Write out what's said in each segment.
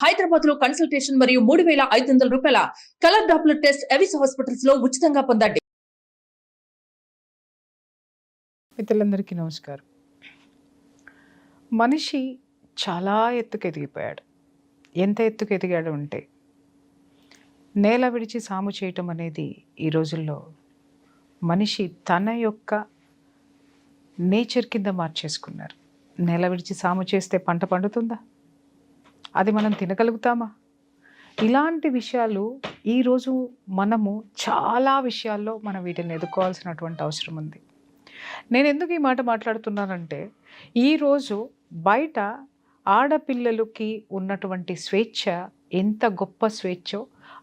హైదరాబాద్ లో కన్సల్టేషన్ మరియు 3,500 రూపాయల colour Doppler test Avis hospitals లో ఉచితంగా పొందండి. మిత్రులందరికీ నమస్కారం. మనిషి చాలా ఎత్తుకు ఎదిగిపోయాడు. ఎంత ఎత్తుకు ఎదిగాడు అంటే నేల విడిచి సాము చేయటం అనేది ఈ రోజుల్లో మనిషి తన యొక్క నేచర్ కింద మార్చేసుకున్నారు. నేల విడిచి సాము చేస్తే పంట పండుతుందా? అది మనం తినగలుగుతామా? ఇలాంటి విషయాలు ఈరోజు మనము చాలా విషయాల్లో మనం వీటిని ఎదుర్కోవాల్సినటువంటి అవసరం ఉంది. నేను ఎందుకు ఈ మాట మాట్లాడుతున్నానంటే ఈరోజు బయట ఆడపిల్లలకి ఉన్నటువంటి స్వేచ్ఛ ఎంత గొప్ప స్వేచ్ఛో,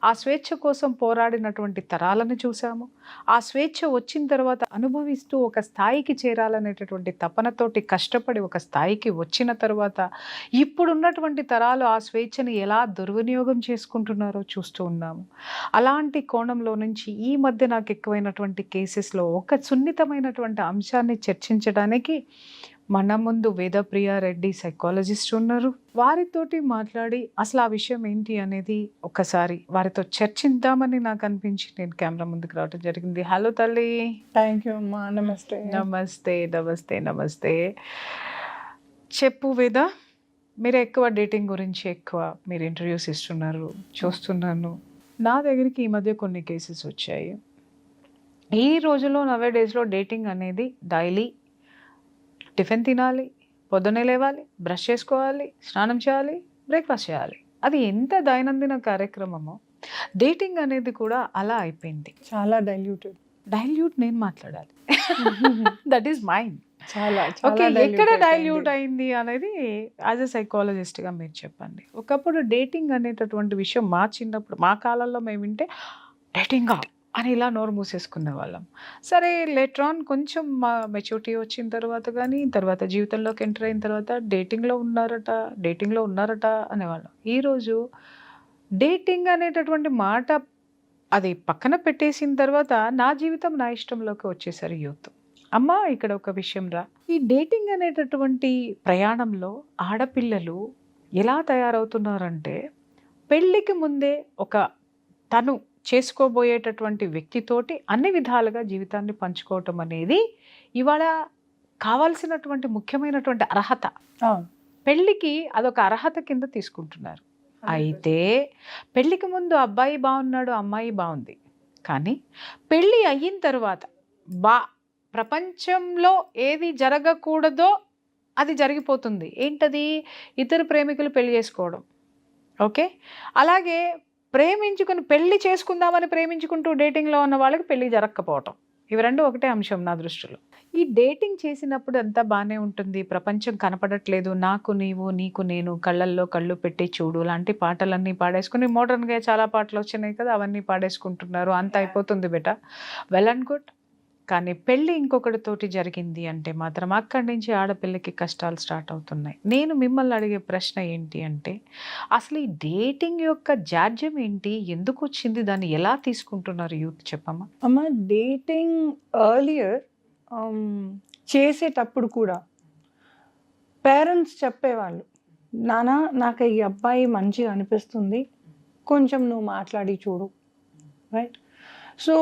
ఆ స్వేచ్ఛ కోసం పోరాడినటువంటి తరాలను చూసాము. ఆ స్వేచ్ఛ వచ్చిన తర్వాత అనుభవిస్తూ ఒక స్థాయికి చేరాలనేటటువంటి తపనతోటి కష్టపడి ఒక స్థాయికి వచ్చిన తర్వాత ఇప్పుడున్నటువంటి తరాలు ఆ స్వేచ్ఛని ఎలా దుర్వినియోగం చేసుకుంటున్నారో చూస్తూ ఉన్నాము. అలాంటి కోణంలో నుంచి ఈ మధ్య నాకు ఎక్కువైనటువంటి కేసెస్లో ఒక సున్నితమైనటువంటి అంశాన్ని చర్చించడానికి మన ముందు వేదప్రియ రెడ్డి సైకాలజిస్ట్ ఉన్నారు. వారితోటి మాట్లాడి అసలు ఆ విషయం ఏంటి అనేది ఒకసారి వారితో చర్చిద్దామని నాకు అనిపించి నేను కెమెరా ముందుకు రావడం జరిగింది. హలో తల్లి. థ్యాంక్ యూ అమ్మా. నమస్తే. నమస్తే నమస్తే నమస్తే. చెప్పు వేద, మీరు ఎక్కువ డేటింగ్ గురించి ఎక్కువ మీరు ఇంటర్వ్యూస్ ఇస్తున్నారు, చూస్తున్నాను. నా దగ్గరికి ఈ మధ్య కొన్ని కేసెస్ వచ్చాయి. ఈ రోజులో నవే డేస్లో డేటింగ్ అనేది డైలీ టిఫిన్ తినాలి, పొద్దున్నే లేవాలి, బ్రష్ చేసుకోవాలి, స్నానం చేయాలి, బ్రేక్ఫాస్ట్ చేయాలి. అది ఎంత దైనందిన కార్యక్రమమో డేటింగ్ అనేది కూడా అలా అయిపోయింది. చాలా డైల్యూట్ నేను మాట్లాడాలి. That is mind. చాలా ఓకే, ఎక్కడ డైల్యూట్ అయింది అనేది యాజ్ ఎ సైకాలజిస్ట్గా మీరు చెప్పండి. ఒకప్పుడు డేటింగ్ అనేటటువంటి విషయం మా చిన్నప్పుడు మా కాలంలో మేము వింటే డేటింగా అని ఇలా నోరు మూసేసుకునే వాళ్ళం. సరే, లెట్రాన్ కొంచెం మా మెచ్యూరిటీ వచ్చిన తర్వాత కానీ తర్వాత జీవితంలోకి ఎంటర్ అయిన తర్వాత డేటింగ్లో ఉన్నారట అనేవాళ్ళం. ఈరోజు డేటింగ్ అనేటటువంటి మాట అది పక్కన పెట్టేసిన తర్వాత నా జీవితం నా ఇష్టంలోకి వచ్చేసరి యూత్. అమ్మ, ఇక్కడ ఒక విషయం రా. ఈ డేటింగ్ అనేటటువంటి ప్రయాణంలో ఆడపిల్లలు ఎలా తయారవుతున్నారంటే పెళ్ళికి ముందే ఒక తను చేసుకోబోయేటటువంటి వ్యక్తితోటి అన్ని విధాలుగా జీవితాన్ని పంచుకోవటం అనేది ఇవాళ కావాల్సినటువంటి ముఖ్యమైనటువంటి అర్హత. పెళ్ళికి అదొక అర్హత కింద తీసుకుంటున్నారు. అయితే పెళ్ళికి ముందు అబ్బాయి బాగున్నాడు, అమ్మాయి బాగుంది, కానీ పెళ్ళి అయిన తర్వాత ప్రపంచంలో ఏది జరగకూడదో అది జరిగిపోతుంది. ఏంటది? ఇద్దరు ప్రేమికులు పెళ్లి చేసుకోవడం. ఓకే, అలాగే ప్రేమించుకుని పెళ్లి చేసుకుందామని ప్రేమించుకుంటూ డేటింగ్లో ఉన్న వాళ్ళకి పెళ్లి జరగకపోవటం. ఇవి రెండు ఒకటే అంశం నా దృష్టిలో. ఈ డేటింగ్ చేసినప్పుడు అంతా బాగానే ఉంటుంది, ప్రపంచం కనపడట్లేదు, నాకు నీవు నీకు నేను, కళ్ళల్లో కళ్ళు పెట్టి చూడు లాంటి పాటలన్నీ పాడేసుకుని, మోడర్న్గా చాలా పాటలు వచ్చినాయి కదా, అవన్నీ పాడేసుకుంటున్నారు, అంత అయిపోతుంది బెట, వెల్ అండ్ గుడ్. కానీ పెళ్ళి ఇంకొకటితోటి జరిగింది అంటే మాత్రం అక్కడి నుంచి ఆడపిల్లకి కష్టాలు స్టార్ట్ అవుతున్నాయి. నేను మిమ్మల్ని అడిగే ప్రశ్న ఏంటి అంటే అసలు ఈ డేటింగ్ యొక్క జాడ్యం ఏంటి, ఎందుకు వచ్చింది, దాన్ని ఎలా తీసుకుంటున్నారు యూత్? చెప్పమ్మా. అమ్మ, డేటింగ్ ఎర్లియర్ చేసేటప్పుడు కూడా పేరెంట్స్ చెప్పేవాళ్ళు, నాన్న నాకు ఈ అబ్బాయి మంచిగా అనిపిస్తుంది, కొంచెం నువ్వు మాట్లాడి చూడు, రైట్? సో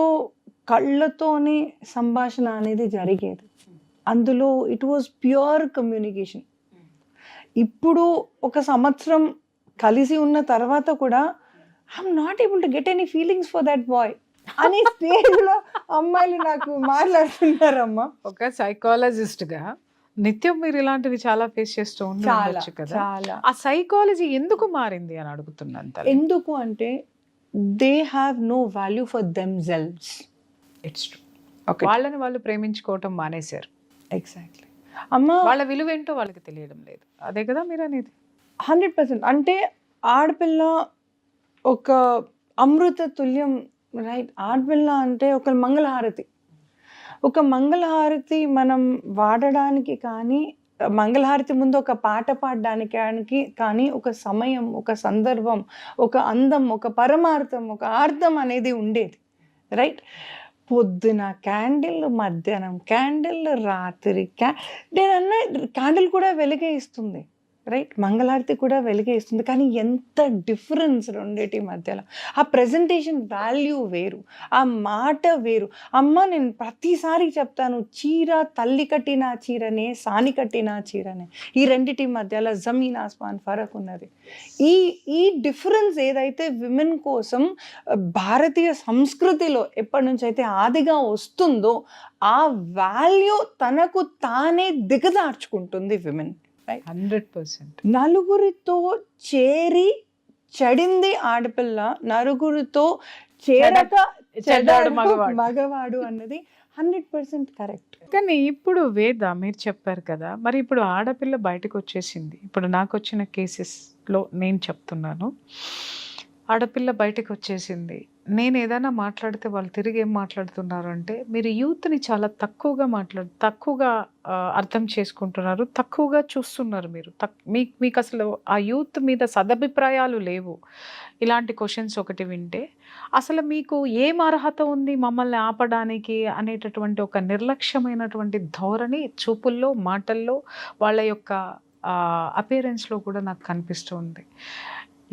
కళ్ళతోనే సంభాషణ అనేది జరిగేది. అందులో ఇట్ వాజ్ ప్యూర్ కమ్యూనికేషన్. ఇప్పుడు ఒక సంవత్సరం కలిసి ఉన్న తర్వాత కూడా I'm not able to get any feelings for that boy అనే స్టేజ్లో అమ్మాయిలు నాకు మాట్లాడుతున్నారమ్మా. ఒక సైకాలజిస్ట్గా నిత్యం మీరు ఇలాంటివి చాలా ఫేస్ చేస్తూ ఉండొచ్చు కదా. ఆ సైకాలజీ ఎందుకు మారింది అని అడుగుతున్నాను. ఎందుకు అంటే they have no value for themselves. It's true. Okay, వాళ్ళని వాళ్ళు ప్రేమించుకోవటం మానేశారు. ఎగ్జాక్ట్లీ అమ్మ, వాళ్ళ విలువ ఏంటో వాళ్ళకి తెలియడం లేదు. అదే కదా మీరు అనేది. 100%. అంటే ఆడపిల్ల ఒక అమృత తుల్యం, రైట్? ఆడపిల్ల అంటే ఒక మంగళహారతి మనం వాడడానికి కానీ, మంగళహారతి ముందు ఒక పాట పాడడానికి కానీ ఒక సమయం, ఒక సందర్భం, ఒక అందం, ఒక పరమార్థం, ఒక అర్థం అనేది ఉండేది, రైట్? పొద్దున క్యాండిల్, మధ్యాహ్నం క్యాండిల్, రాత్రి క్యాండిల్ కూడా వెలుగే ఇస్తుంది, రైట్, మంగళారతి కూడా వెలుగే ఇస్తుంది. కానీ ఎంత డిఫరెన్స్ రెండిటి మధ్యలో. ఆ ప్రెజెంటేషన్ వాల్యూ వేరు, ఆ మాట వేరు. అమ్మ నేను ప్రతిసారి చెప్తాను, చీర తల్లి కట్టిన చీరనే, సాని కట్టిన చీరనే, ఈ రెండిటి మధ్యలో జమీన్ ఆస్మాన్ ఫరక్ ఉన్నది. ఈ డిఫరెన్స్ ఏదైతే విమెన్ కోసం భారతీయ సంస్కృతిలో ఎప్పటి నుంచి అయితే ఆదిగా వస్తుందో, ఆ వాల్యూ తనకు తానే దిగదార్చుకుంటుంది విమెన్. 100%. నలుగురితో చేరి చెడింది ఆడపిల్ల, నలుగురితో చేరక చెడ్డాడు మగవాడు అన్నది 100% కరెక్ట్. కానీ ఇప్పుడు వేద మీరు చెప్పారు కదా, మరి ఇప్పుడు ఆడపిల్ల బయటకు వచ్చేసింది. ఇప్పుడు నాకు వచ్చిన కేసెస్లో నేను చెప్తున్నాను, ఆడపిల్ల బయటకు వచ్చేసింది. నేను ఏదైనా మాట్లాడితే వాళ్ళు తిరిగి ఏం మాట్లాడుతున్నారు అంటే, మీరు యూత్ని చాలా తక్కువగా అర్థం చేసుకుంటున్నారు, తక్కువగా చూస్తున్నారు. మీరు మీకు అసలు ఆ యూత్ మీద సదభిప్రాయాలు లేవు. ఇలాంటి క్వశ్చన్స్ ఒకటి వింటే అసలు మీకు ఏం అర్హత ఉంది మమ్మల్ని ఆపడానికి అనేటటువంటి ఒక నిర్లక్ష్యమైనటువంటి ధోరణి చూపుల్లో, మాటల్లో, వాళ్ళ యొక్క అపీరెన్స్లో కూడా నాకు కనిపిస్తుంది.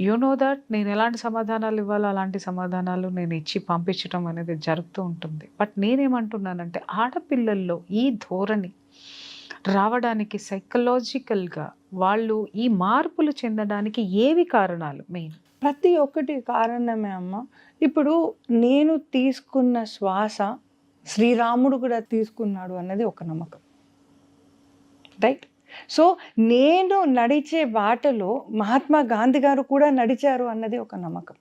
యు నో దట్ నేను ఎలాంటి సమాధానాలు ఇవ్వాలో అలాంటి సమాధానాలు నేను ఇచ్చి పంపించడం అనేది జరుగుతూ ఉంటుంది. బట్ నేనేమంటున్నానంటే, ఆడపిల్లల్లో ఈ ధోరణి రావడానికి సైకలాజికల్గా వాళ్ళు ఈ మార్పులు చెందడానికి ఏవి కారణాలు మెయిన్? ప్రతి ఒక్కటి కారణమే అమ్మ. ఇప్పుడు నేను తీసుకున్న శ్వాస శ్రీరాముడు కూడా తీసుకున్నాడు అన్నది ఒక నమ్మకం, రైట్? సో నేను నడిచే బాటలో మహాత్మా గాంధీ గారు కూడా నడిచారు అన్నది ఒక నమ్మకం.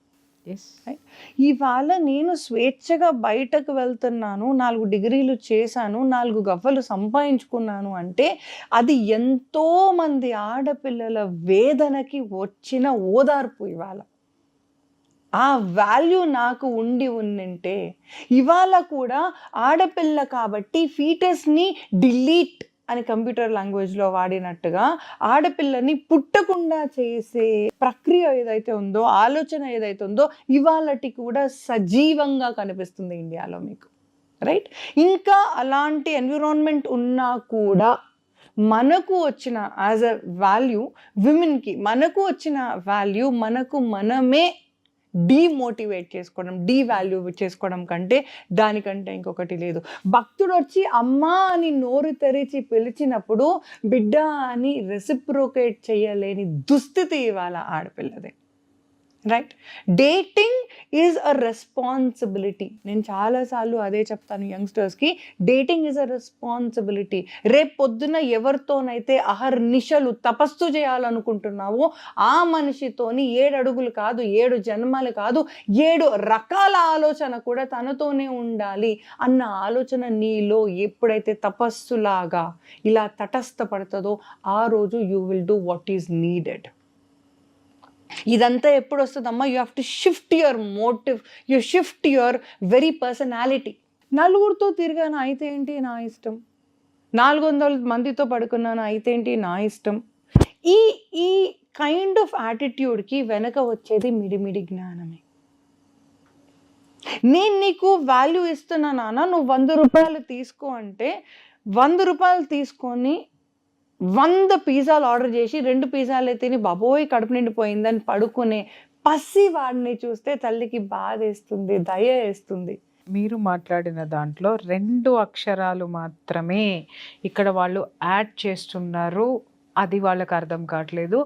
ఇవాళ నేను స్వేచ్ఛగా బయటకు వెళ్తున్నాను, 4 డిగ్రీలు చేశాను, 4 గవ్వలు సంపాదించుకున్నాను అంటే అది ఎంతో మంది ఆడపిల్లల వేదనకి వచ్చిన ఓదార్పు. ఇవాళ ఆ వాల్యూ నాకు ఉండింటే ఇవాళ కూడా ఆడపిల్ల కాబట్టి ఫీటస్ని డిలీట్ అని కంప్యూటర్ లాంగ్వేజ్లో వాడినట్టుగా ఆడపిల్లని పుట్టకుండా చేసే ప్రక్రియ ఏదైతే ఉందో, ఆలోచన ఏదైతే ఉందో, ఇవాళటి కూడా సజీవంగా కనిపిస్తుంది ఇండియాలో మీకు, రైట్? ఇంకా అలాంటి ఎన్విరాన్మెంట్ ఉన్నా కూడా మనకు వచ్చిన యాజ్ అ వాల్యూ విమెన్కి, మనకు వచ్చిన వాల్యూ మనకు మనమే డీమోటివేట్ చేసుకోవడం, డీవాల్యూ చేసుకోవడం కంటే దానికంటే ఇంకొకటి లేదు. భక్తుడు వచ్చి అమ్మా అని నోరు తెరిచి పిలిచినప్పుడు బిడ్డ అని రెసిప్రోకేట్ చేయలేని దుస్థితి ఇవాళ ఆడపిల్లదే, right? Dating is a responsibility. నేను చాలాసార్లు అదే చెప్తాను యంగ్స్టర్స్కి, డేటింగ్ ఈజ్ అ రెస్పాన్సిబిలిటీ. రేపు పొద్దున ఎవరితోనైతే అహర్నిశలు తపస్సు చేయాలనుకుంటున్నావో ఆ మనిషితోని 7 అడుగులు కాదు, 7 జన్మలు కాదు, 7 రకాల ఆలోచన కూడా తనతోనే ఉండాలి అన్న ఆలోచన నీలో ఎప్పుడైతే తపస్సులాగా ఇలా తటస్థపడుతుందో ఆ రోజు you will do what is needed. ఇదంతా ఎప్పుడు వస్తుందమ్మా? You have to shift your motive, you shift your very personality. నలుగురితో తిరిగాను అయితే ఏంటి నా ఇష్టం, 400 మందితో పడుకున్నాను అయితే ఏంటి నా ఇష్టం. ఈ కైండ్ ఆఫ్ యాటిట్యూడ్కి వెనక వచ్చేది మిడిమిడి జ్ఞానమే. నేను నీకు వాల్యూ ఇస్తున్నా నాన్న, నువ్వు 100 రూపాయలు తీసుకో అంటే 100 రూపాయలు తీసుకొని 100 పిజ్జాలు ఆర్డర్ చేసి 2 పిజ్జాలు తిని బాబోయ్ కడుపు నిండిపోయిందని పడుకునే పసి వాడిని చూస్తే తల్లికి బాధ వేస్తుంది, దయ వేస్తుంది. మీరు మాట్లాడిన దాంట్లో 2 అక్షరాలు మాత్రమే ఇక్కడ వాళ్ళు యాడ్ చేస్తున్నారు, అది వాళ్ళకి అర్థం కావట్లేదు.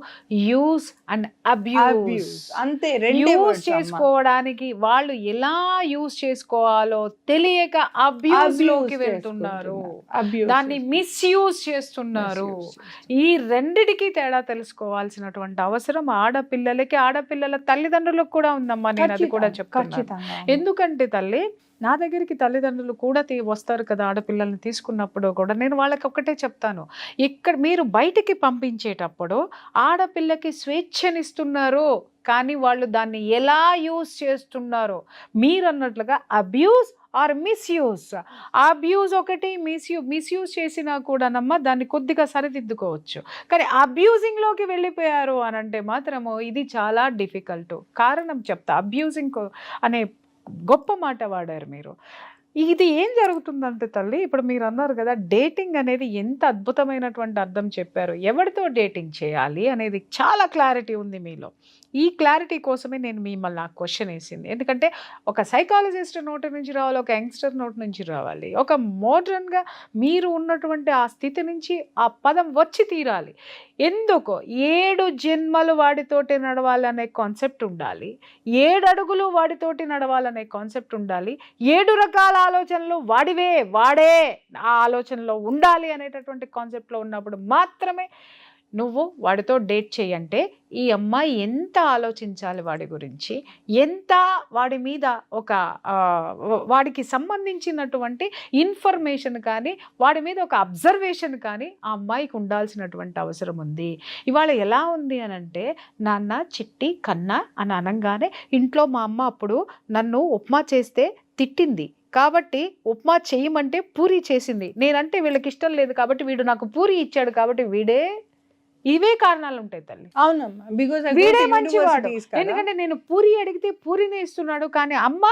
Use and abuse. అంతే, యూస్ చేసుకోవడానికి వాళ్ళు ఎలా యూస్ చేసుకోవాలో తెలియక అబ్యూస్ లోకి వెళ్తున్నారు, దాన్ని మిస్యూజ్ చేస్తున్నారు. ఈ రెండిటికి తేడా తెలుసుకోవాల్సినటువంటి అవసరం ఆడపిల్లలకి, ఆడపిల్లల తల్లిదండ్రులకు కూడా ఉందమ్మా. నేను అది కూడా చెప్తాను. ఎందుకంటే తల్లి, నా దగ్గరికి తల్లిదండ్రులు కూడా వస్తారు కదా ఆడపిల్లల్ని తీసుకున్నప్పుడు కూడా, నేను వాళ్ళకి ఒకటే చెప్తాను, ఇక్కడ మీరు బయటికి పంపించేటప్పుడు ఆడపిల్లకి స్వేచ్ఛనిస్తున్నారు, కానీ వాళ్ళు దాన్ని ఎలా యూజ్ చేస్తున్నారో మీరు అన్నట్లుగా అబ్యూస్ ఆర్ మిస్యూజ్. అబ్యూజ్ ఒకటి, మిస్యూజ్ చేసినా కూడానమ్మా దాన్ని కొద్దిగా సరిదిద్దుకోవచ్చు. కానీ అబ్యూజింగ్లోకి వెళ్ళిపోయారు అని అంటే మాత్రము ఇది చాలా డిఫికల్ట్. కారణం చెప్తా, అబ్యూజింగ్ అనే గొప్ప మాట వాడారు మీరు. ఇది ఏం జరుగుతుందంటే తల్లి, ఇప్పుడు మీరు అన్నారు కదా డేటింగ్ అనేది ఎంత అద్భుతమైనటువంటి అర్థం చెప్పారు. ఎవరితో డేటింగ్ చేయాలి అనేది చాలా క్లారిటీ ఉంది మీలో. ఈ క్లారిటీ కోసమే నేను మిమ్మల్ని ఆ క్వశ్చన్ వేసింది. ఎందుకంటే ఒక సైకాలజిస్ట్ నోటి నుంచి రావాలి, ఒక యంగ్స్టర్ నోటి నుంచి రావాలి, ఒక మోడ్రన్గా మీరు ఉన్నటువంటి ఆ స్థితి నుంచి ఆ పదం వచ్చి తీరాలి. ఎందుకో 7 జన్మలు వాడితోటి నడవాలనే కాన్సెప్ట్ ఉండాలి, 7 అడుగులు వాడితోటి నడవాలనే కాన్సెప్ట్ ఉండాలి, 7 రకాల ఆలోచనలు వాడే ఆ ఆలోచనలో ఉండాలి అనేటటువంటి కాన్సెప్ట్లో ఉన్నప్పుడు మాత్రమే నువ్వు వాడితో డేట్ చేయంటే ఈ అమ్మాయి ఎంత ఆలోచించాలి వాడి గురించి, ఎంత వాడి మీద ఒక వాడికి సంబంధించినటువంటి ఇన్ఫర్మేషన్ కానీ వాడి మీద ఒక అబ్జర్వేషన్ కానీ ఆ అమ్మాయికి ఉండాల్సినటువంటి అవసరం ఉంది. ఇవాళ ఎలా ఉంది అని అంటే, నాన్న చిట్టి కన్నా అని అనగానే ఇంట్లో మా అమ్మ అప్పుడు నన్ను ఉప్మా చేస్తే తిట్టింది కాబట్టి ఉప్మా చేయమంటే పూరి చేసింది, నేనంటే వీళ్ళకి ఇష్టం లేదు కాబట్టి వీడు నాకు పూరి ఇచ్చాడు కాబట్టి వీడే, ఇవే కారణాలు ఉంటాయి తల్లి. అవునమ్మా, బికాజ్ వీడే మంచివాడు, ఎందుకంటే నేను పూరి అడిగితే పూరినే ఇస్తున్నాడు, కానీ అమ్మ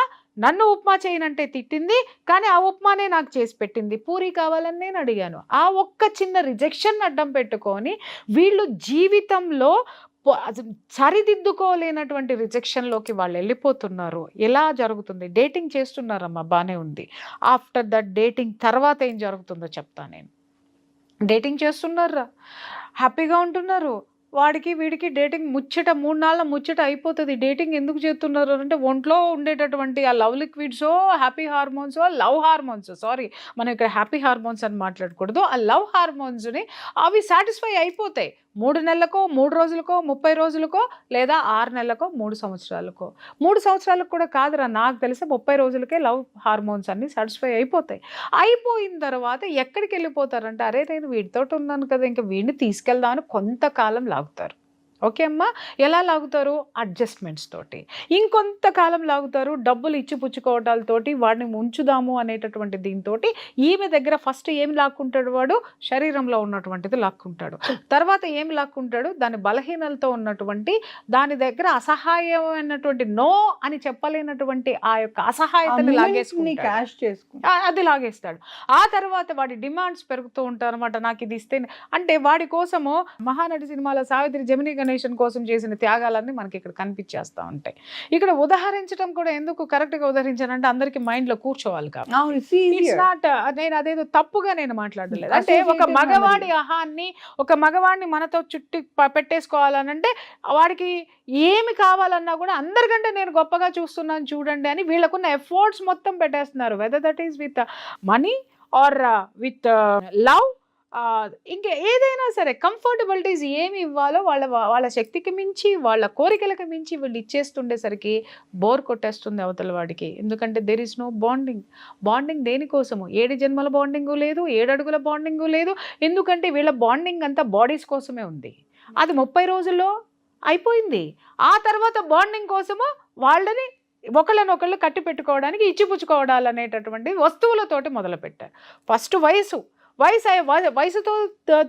నన్ను ఉప్మా చేయనంటే తిట్టింది, కానీ ఆ ఉప్మానే నాకు చేసి పెట్టింది, పూరి కావాలని నేను అడిగాను. ఆ ఒక్క చిన్న రిజెక్షన్ అడ్డం పెట్టుకొని వీళ్ళు జీవితంలో సరిదిద్దుకోలేనటువంటి రిజెక్షన్లోకి వాళ్ళు వెళ్ళిపోతున్నారు. ఎలా జరుగుతుంది? డేటింగ్ చేస్తున్నారమ్మా, బాగానే ఉంది. ఆఫ్టర్ దట్ డేటింగ్ తర్వాత ఏం జరుగుతుందో చెప్తా నేను. డేటింగ్ చేస్తున్నారా, హ్యాపీగా ఉంటున్నారు, వాడికి వీడికి డేటింగ్ ముచ్చట 3 నాళ్ళ ముచ్చట అయిపోతుంది. డేటింగ్ ఎందుకు చేస్తున్నారు అంటే ఒంట్లో ఉండేటటువంటి ఆ లవ్ లిక్విడ్సో హ్యాపీ హార్మోన్సో లవ్ హార్మోన్స్, సారీ మనం ఇక్కడ హ్యాపీ హార్మోన్స్ అని మాట్లాడకూడదు, ఆ లవ్ హార్మోన్స్ని అవి సాటిస్ఫై అయిపోతాయి 3 నెలలకో 3 రోజులకో 30 రోజులకో లేదా 6 నెలలకో 3 సంవత్సరాలకో. 3 సంవత్సరాలకు కూడా కాదురా, నాకు తెలిసి 30 రోజులకే లవ్ హార్మోన్స్ అన్నీ సాటిస్ఫై అయిపోతాయి. అయిపోయిన తర్వాత ఎక్కడికి వెళ్ళిపోతారంటే, అరే నేను వీడితో ఉన్నాను కదా ఇంకా వీడిని తీసుకెళ్దామని కొంతకాలం లాగుతారు. ఓకే అమ్మా, ఎలా లాగుతారు? అడ్జస్ట్మెంట్స్ తోటి. ఇంకొంతకాలం లాగుతారు డబ్బులు ఇచ్చి పుచ్చుకోవటాలతోటి, వాడిని ఉంచుదాము అనేటటువంటి దీంతో. ఈమె దగ్గర ఫస్ట్ ఏమి లాక్కుంటాడు వాడు? శరీరంలో ఉన్నటువంటిది లాక్కుంటాడు. తర్వాత ఏమి లాక్కుంటాడు? దాని బలహీనలతో ఉన్నటువంటి, దాని దగ్గర అసహాయమైనటువంటి నో అని చెప్పలేనటువంటి ఆ యొక్క అసహాయతని లాగేసుకుంటాడు, అది లాగేస్తాడు. ఆ తర్వాత వాడి డిమాండ్స్ పెరుగుతూ ఉంటారు అనమాట. నాకు ఇది ఇస్తే అంటే వాడి కోసము మహానటి సినిమాలో సావిత్రి జమినీ గణేశన్ కోసం చేసిన త్యాగాలన్నీ మనకి ఇక్కడ కనిపించేస్తూ ఉంటాయి. ఇక్కడ ఉదాహరించడం కూడా ఎందుకు కరెక్ట్గా ఉదాహరించానంటే అందరికి మైండ్లో కూర్చోవాలి కాబట్టి. ఇట్స్ నాట్, నేను అదేదో తప్పుగా నేను మాట్లాడలేదు. అంటే ఒక మగవాడి అహాన్ని, ఒక మగవాడిని మనతో చుట్టి పెట్టేసుకోవాలనంటే వాడికి ఏమి కావాలన్నా కూడా అందరికంటే నేను గొప్పగా చూస్తున్నాను చూడండి అని వీళ్ళకున్న ఎఫర్ట్స్ మొత్తం పెట్టేస్తున్నారు. Weather that is with money are with love, ఇంకా ఏదైనా సరే కంఫర్టబిలిటీస్ ఏమి ఇవ్వాలో వాళ్ళ శక్తికి మించి, వాళ్ళ కోరికలకు మించి వీళ్ళు ఇచ్చేస్తుండేసరికి బోర్ కొట్టేస్తుంది అవతల వాడికి. ఎందుకంటే దెర్ ఇస్ నో బాండింగ్ దేనికోసము? 7 జన్మల బాండింగు లేదు, 7 అడుగుల బాండింగు లేదు. ఎందుకంటే వీళ్ళ బాండింగ్ అంతా బాడీస్ కోసమే ఉంది. అది 30 రోజుల్లో అయిపోయింది. ఆ తర్వాత బాండింగ్ కోసము వాళ్ళని ఒకళ్ళనొకళ్ళు కట్టి పెట్టుకోవడానికి ఇచ్చిపుచ్చుకోవడాలు అనేటటువంటి వస్తువులతోటి మొదలుపెట్టారు. ఫస్ట్ వయసుతో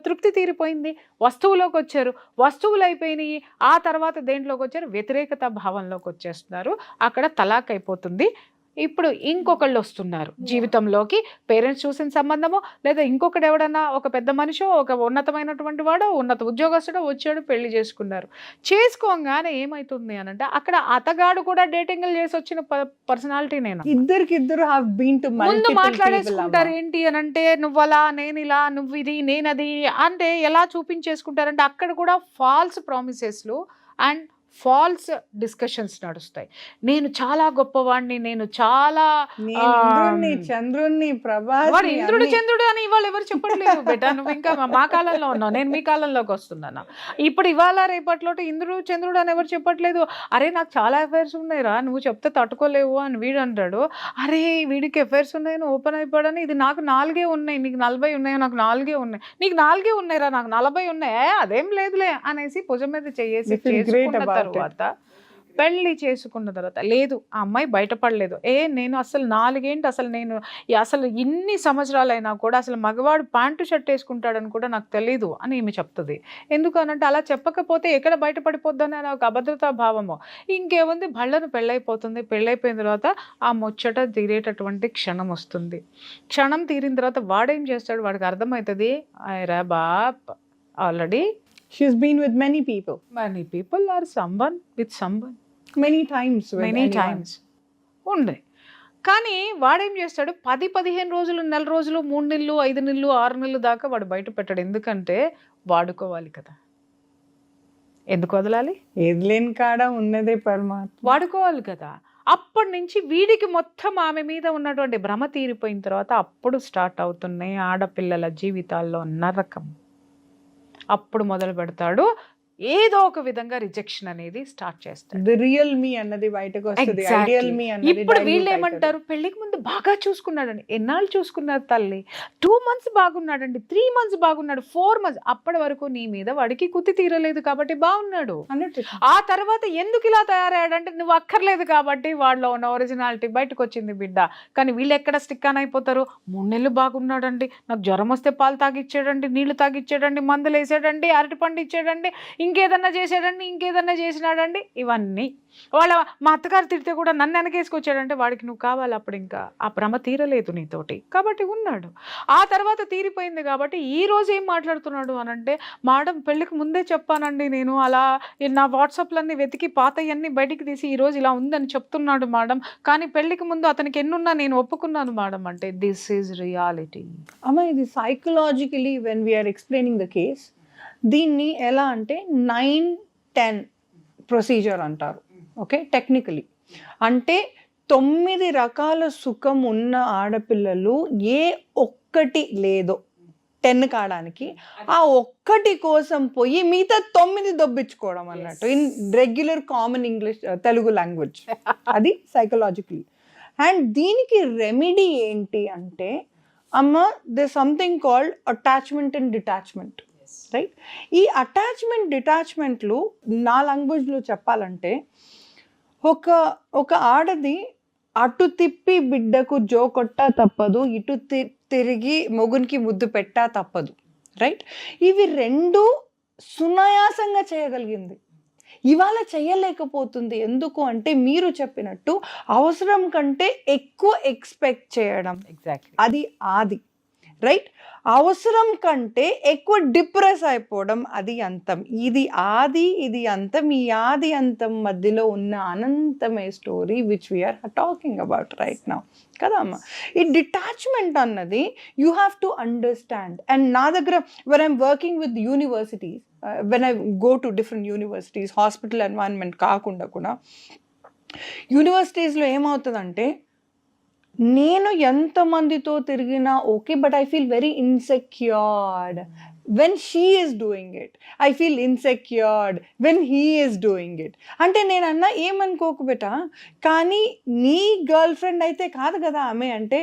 తృప్తి తీరిపోయింది, వస్తువులోకి వచ్చారు, వస్తువులు అయిపోయినాయి. ఆ తర్వాత దేంట్లోకి వచ్చారు? వ్యతిరేకత భావంలోకి వచ్చేస్తున్నారు. అక్కడ తలాక్ అయిపోతుంది. ఇప్పుడు ఇంకొకళ్ళు వస్తున్నారు జీవితంలోకి, పేరెంట్స్ చూసిన సంబంధమో లేదా ఇంకొకటి ఎవడన్నా ఒక పెద్ద మనిషో ఒక ఉన్నతమైనటువంటి వాడో ఉన్నత ఉద్యోగస్తుడో వచ్చాడు, పెళ్లి చేసుకోగానే ఏమైతుంది అని అంటే అక్కడ అతగాడు కూడా డేటింగ్లు చేసి వచ్చిన పర్సనాలిటీ. నేను ఇద్దరు ముందు మాట్లాడేసుకుంటారు ఏంటి అని అంటే, నువ్వు అలా నేను ఇలా, నువ్వు ఇది నేను అది అంటే ఎలా చూపించేసుకుంటారంటే అక్కడ కూడా ఫాల్స్ ప్రామిసెస్లు అండ్ ఫాల్స్ డిస్కషన్స్ నడుస్తాయి. నేను చాలా గొప్పవాడిని, నేను చాలా చంద్రుణ్ణి వాడు ఇంద్రుడు చంద్రుడు అని ఇవాళ ఎవరు చెప్పట్లేదు బెటా. నువ్వు ఇంకా మా కాలంలో ఉన్నావు, నేను మీ కాలంలోకి వస్తున్నాను. ఇప్పుడు ఇవాళ రేపట్లో ఇంద్రుడు చంద్రుడు అని ఎవరు చెప్పట్లేదు. అరే నాకు చాలా అఫైర్స్ ఉన్నాయిరా, నువ్వు చెప్తే తట్టుకోలేవు అని వీడు అంటాడు. అరే వీడికి అఫైర్స్ ఉన్నాయి, నువ్వు ఓపెన్ అయిపోయాడని, ఇది నాకు 4 ఉన్నాయి, నీకు 40 ఉన్నాయి, నాకు 4 ఉన్నాయి, నీకు 4 ఉన్నాయిరా, నాకు 40 ఉన్నాయి, అదేం లేదులే అనేసి భుజం మీద చేసి చేసుకున్న తర్వాత పెళ్లి చేసుకున్న తర్వాత లేదు ఆ అమ్మాయి బయటపడలేదు, నేను అసలు 4 ఏంటి అసలు నేను అసలు ఇన్ని సంవత్సరాలైనా కూడా అసలు మగవాడు ప్యాంటు షర్ట్ వేసుకుంటాడని కూడా నాకు తెలీదు అని ఈమె చెప్తుంది. ఎందుకనంటే అలా చెప్పకపోతే ఎక్కడ బయటపడిపోద్దని అని ఒక అభద్రతా భావము. ఇంకేముంది, భళ్ళను పెళ్ళైపోతుంది. పెళ్ళైపోయిన తర్వాత ఆ ముచ్చట తీరేటటువంటి క్షణం వస్తుంది. క్షణం తీరిన తర్వాత వాడేం చేస్తాడు, వాడికి అర్థమవుతుంది రా బాప్ already She's been with many people. many people are someone with someone Many times. With many anyone. times ఉంది. కానీ వాడేం చేస్తాడు 10-15 రోజులు, నెల రోజులు, 3 నెలలు, 5 నెలలు, 6 నెలలు దాకా వాడు బయట పెట్టాడు. ఎందుకంటే వాడుకోవాలి కదా. ఎందుకు వదలాలి? ఏది లేని కాడ ఉన్నదే పరమాత్మ. వాడుకోవాలి కదా. అప్పటి నుంచి వీడికి మొత్తం ఆమె మీద ఉన్నటువంటి భ్రమ తీరిపోయిన తర్వాత అప్పుడు స్టార్ట్ అవుతున్నాయి ఆడపిల్లల జీవితాల్లో నరకం. అప్పుడు మొదలు పెడతాడు ఏదో ఒక విధంగా రిజెక్షన్ అనేది స్టార్ట్ చేస్తాడు. The real me అన్నది బయటకు వస్తుంది. Exactly. Ideal me అన్నది ఇప్పుడు dilute వీళ్ళు అవుతుంది. ఏమంటారు, పెళ్లికి ముందు బాగా చూసుకున్నాడండి. ఎన్నాళ్ళు చూసుకున్నారు తల్లి? 2 months బాగున్నాడండి, 3 months బాగున్నాడు, 4 months. అప్పటి వరకు నీ మీద వాడికి కుతి తీరలేదు కాబట్టి బాగున్నాడు. 100%. ఆ తర్వాత ఎందుకు ఇలా తయారయ్యాడంటే నువ్వు అక్కర్లేదు కాబట్టి వాళ్ళలో ఉన్న ఒరిజినాలిటీ బయటకు వచ్చింది బిడ్డ. కానీ వీళ్ళు ఎక్కడ స్టిక్ ఆన్ అయిపోతారు. 3 నెలలు బాగున్నాడండి, నాకు జ్వరం వస్తే పాలు తాగిచ్చాడండి, నీళ్లు తాగిచ్చాడండి, మందులు వేసాడండి, అరటిపండు ఇచ్చాడండి, ఇంకేదన్నా చేసాడండి, ఇంకేదన్నా చేసినాడండి. ఇవన్నీ మా అత్తగారు తిడితే కూడా నన్ను వెనకేసుకొచ్చాడంటే వాడికి నువ్వు కావాలి. అప్పుడు ఇంకా ఆ భ్రమ తీరలేదు నీతోటి కాబట్టి ఉన్నాడు. ఆ తర్వాత తీరిపోయింది కాబట్టి ఈ రోజు ఏం మాట్లాడుతున్నాడు అనంటే, మేడం పెళ్ళికి ముందే చెప్పానండి నేను, అలా నా వాట్సాప్లన్నీ వెతికి పాతయన్నీ బయటికి తీసి ఈరోజు ఇలా ఉందని చెప్తున్నాడు మేడం, కానీ పెళ్ళికి ముందు అతనికి ఎన్నున్నా నేను ఒప్పుకున్నాను మేడం అంటే దిస్ ఈజ్ రియాలిటీ. అమ్మ ఇది psychologically when we are explaining the case, దీన్ని ఎలా అంటే 9-10 ప్రొసీజర్ అంటారు. ఓకే, టెక్నికలీ అంటే 9 రకాల సుఖం ఉన్న ఆడపిల్లలు ఏ ఒక్కటి లేదో 10 కావడానికి ఆ ఒక్కటి కోసం పోయి మిగతా 9 దొబ్బించుకోవడం అన్నట్టు in regular common English Telugu language. అది సైకలాజికలీ. అండ్ దీనికి రెమెడీ ఏంటి అంటే అమ్మ they something called attachment and detachment. Right, ఈ అటాచ్మెంట్ డిటాచ్మెంట్లు నా లాంగ్వేజ్లో చెప్పాలంటే ఒక ఆడది అటు తిప్పి బిడ్డకు జో కొట్టా తప్పదు, ఇటు తిరిగి మొగునికి ముద్దు పెట్టా తప్పదు. రైట్, ఇవి రెండు సునాయాసంగా చేయగలిగింది. ఇవాళ చేయలేకపోతుంది. ఎందుకు అంటే మీరు చెప్పినట్టు అవసరం కంటే ఎక్కువ ఎక్స్పెక్ట్ చేయడం. ఎగ్జాక్ట్లీ, అది ఆది. రైట్, అవసరం కంటే ఎక్కువ డిప్రెస్ అయిపోవడం అది అంతం. ఇది ఆది, ఇది అంతం. ఈ ఆది అంతం మధ్యలో ఉన్న అనంతమే story which we are talking about right now కదా అమ్మ. ఈ డిటాచ్మెంట్ అన్నది you have to understand. And నా దగ్గర when I'm working with universities, when I go to different universities, hospital environment కాకుండా కూడా యూనివర్సిటీస్లో ఏమవుతుందంటే నేను ఎంతమందితో తిరిగినా okay, but I feel very insecured when she is doing it. I feel insecured when he is doing it. అంటే నేను అన్నా ఏమనుకోకు బెట, కానీ నీ గర్ల్ ఫ్రెండ్ అయితే కాదు కదా ఆమె అంటే,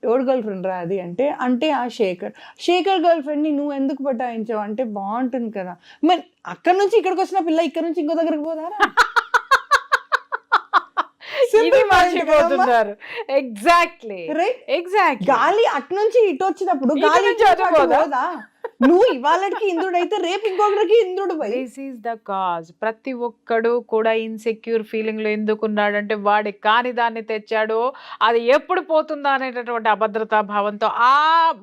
ఎవడు గర్ల్ ఫ్రెండ్ రా అది అంటే ఆ శేఖర్ గర్ల్ ఫ్రెండ్ని నువ్వు ఎందుకు పట్టాయించావు అంటే బాగుంటుంది కదా. మరి అక్కడి నుంచి ఇక్కడికి వచ్చిన పిల్ల ఇక్కడ నుంచి ఇంకో దగ్గరికి పోదారా? Exactly, exactly. గాలి అటు నుంచి ఇటు వచ్చినప్పుడు గాలి పోదా? నువ్వు ఇవాళకి ఇంద్రుడైతే రేపు ఇంకొకరికి ఇంద్రుడు. This is the cause. ప్రతి ఒక్కడు కూడా ఇన్సెక్యూర్ ఫీలింగ్ లో ఎందుకున్నాడంటే వాడి కాని దాన్ని తెచ్చాడు, అది ఎప్పుడు పోతుందా అనేటటువంటి అభద్రతా భావంతో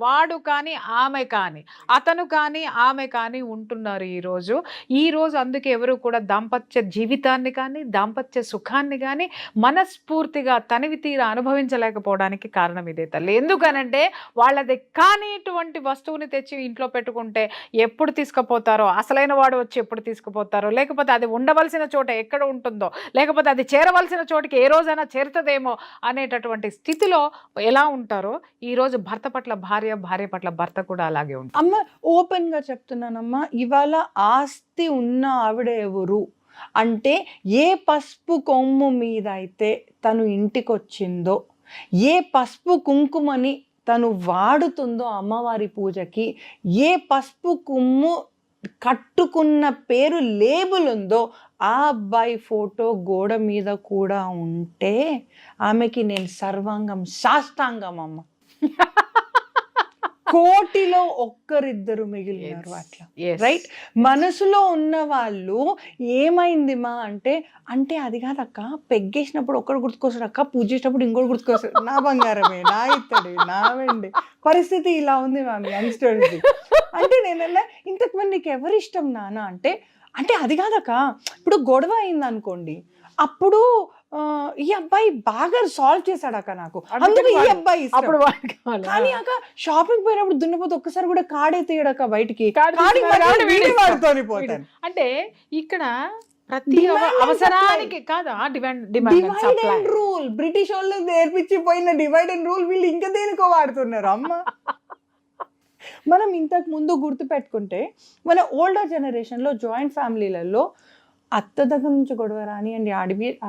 వాడు కానీ ఆమె కానీ అతను కానీ ఆమె కానీ ఉంటున్నారు ఈ రోజు. అందుకే ఎవరు కూడా దాంపత్య జీవితాన్ని కానీ దాంపత్య సుఖాన్ని కానీ మనస్ఫూర్తిగా తనివి తీర అనుభవించలేకపోవడానికి కారణం ఇదే తల్లి. ఎందుకనంటే వాళ్ళది కానిటువంటి వస్తువుని తెచ్చి ఇంట్లో పెట్టుకుంటే ఎప్పుడు తీసుకుపోతారో, అసలైన వాడు వచ్చి ఎప్పుడు తీసుకుపోతారో, లేకపోతే అది ఉండవలసిన చోట ఎక్కడ ఉంటుందో, లేకపోతే అది చేరవలసిన చోటికి ఏ రోజైనా చేరుతుందేమో అనేటటువంటి స్థితిలో ఎలా ఉంటారో ఈరోజు భర్త పట్ల భార్య, భార్య పట్ల భర్త కూడా అలాగే ఉంటుంది. అమ్మ ఓపెన్ గా చెప్తున్నానమ్మా, ఇవాళ ఆస్తి ఉన్న ఆవిడ ఎవరు అంటే ఏ పసుపు కొమ్ము మీద అయితే తను ఇంటికి వచ్చిందో, ఏ పసుపు కుంకుమని తను వాడుతుందో అమ్మవారి పూజకి, ఏ పసుపు కొమ్ము కట్టుకున్న పేరు లేబుల్ ఉందో ఆ అబ్బాయి ఫోటో గోడ మీద కూడా ఉంటే ఆమెకి నేను సర్వాంగం సాష్టాంగం అమ్మ. కోటిలో ఒక్కరిద్దరు మిగిలినారు అట్లా, రైట్? మనసులో ఉన్న వాళ్ళు ఏమైంది మా అంటే అది కాదక్క, పెగ్గేసినప్పుడు ఒక్కడు గుర్తుకొస్తాడు అక్క, పూజ చేసినప్పుడు ఇంకోటి గుర్తుకొస్తాడు. నా బంగారమే, నా ఇత్తడి, నా వెండి. పరిస్థితి ఇలా ఉంది మ్యామ్ యంగ్స్టర్స్. అంటే నేనన్నా ఇంతకు మంది నీకు ఎవరు ఇష్టం నాన్న అంటే అది కాదక్క, ఇప్పుడు గొడవ అయింది అనుకోండి, అప్పుడు ఈ అబ్బాయి బాగా సాల్వ్ చేశాడక్క నాకు, అందుకు ఈ అబ్బాయి ఇష్టం. కానీ అక్క షాపింగ్ పోయినప్పుడు దున్నపోతే ఒక్కసారి కూడా కాడే తీయడక్క బయటికి, అంటే ఇక్కడ ప్రతి అవసరానికి కాదా డివైడ్ అండ్ రూల్. బ్రిటిష్ వాళ్ళు నేర్పించిపోయిన డివైడ్ అండ్ రూల్ వీళ్ళు ఇంకా దేనికో వాడుతున్నారు అమ్మ. మనం ఇంతకు ముందు గుర్తు పెట్టుకుంటే మన ఓల్డర్ జనరేషన్లో జాయింట్ ఫ్యామిలీలలో అత్త దగ్గర నుంచి గొడవ రానియండి,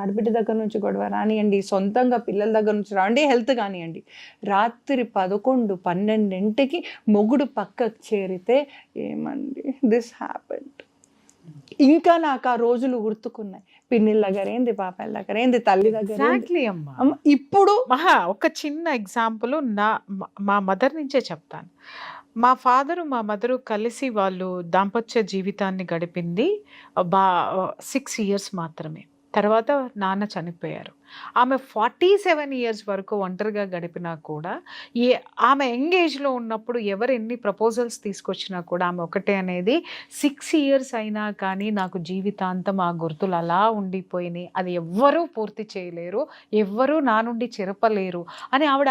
ఆడబిడ్డ దగ్గర నుంచి గొడవ రానియండి, సొంతంగా పిల్లల దగ్గర నుంచి రాండి, హెల్త్ కానివ్వండి, రాత్రి 11-12 మొగుడు పక్కకు చేరితే ఏమండి దిస్ హ్యాపెండ్. ఇంకా నాకు ఆ రోజులు గుర్తుకున్నాయి. పిన్నిల దగ్గర ఏంది, పాపాల దగ్గర ఏంది, తల్లి దగ్గర. ఇప్పుడు ఒక చిన్న ఎగ్జాంపుల్ మా మదర్ నుంచే చెప్తాను. మా ఫాదరు మా మదరు కలిసి వాళ్ళు దాంపత్య జీవితాన్ని గడిపింది 6 years మాత్రమే. తర్వాత నాన్న చనిపోయారు. ఆమె 47 years వరకు ఒంటరిగా గడిపినా కూడా ఆమె యంగేజ్లో ఉన్నప్పుడు ఎవరు ఎన్ని ప్రపోజల్స్ తీసుకొచ్చినా కూడా ఆమె ఒకటే అనేది, 6 years అయినా కానీ నాకు జీవితాంతం ఆ గుర్తులు అలా ఉండిపోయినాయి, అది ఎవ్వరూ పూర్తి చేయలేరు, ఎవ్వరూ నా నుండి చెరపలేరు అని ఆవిడ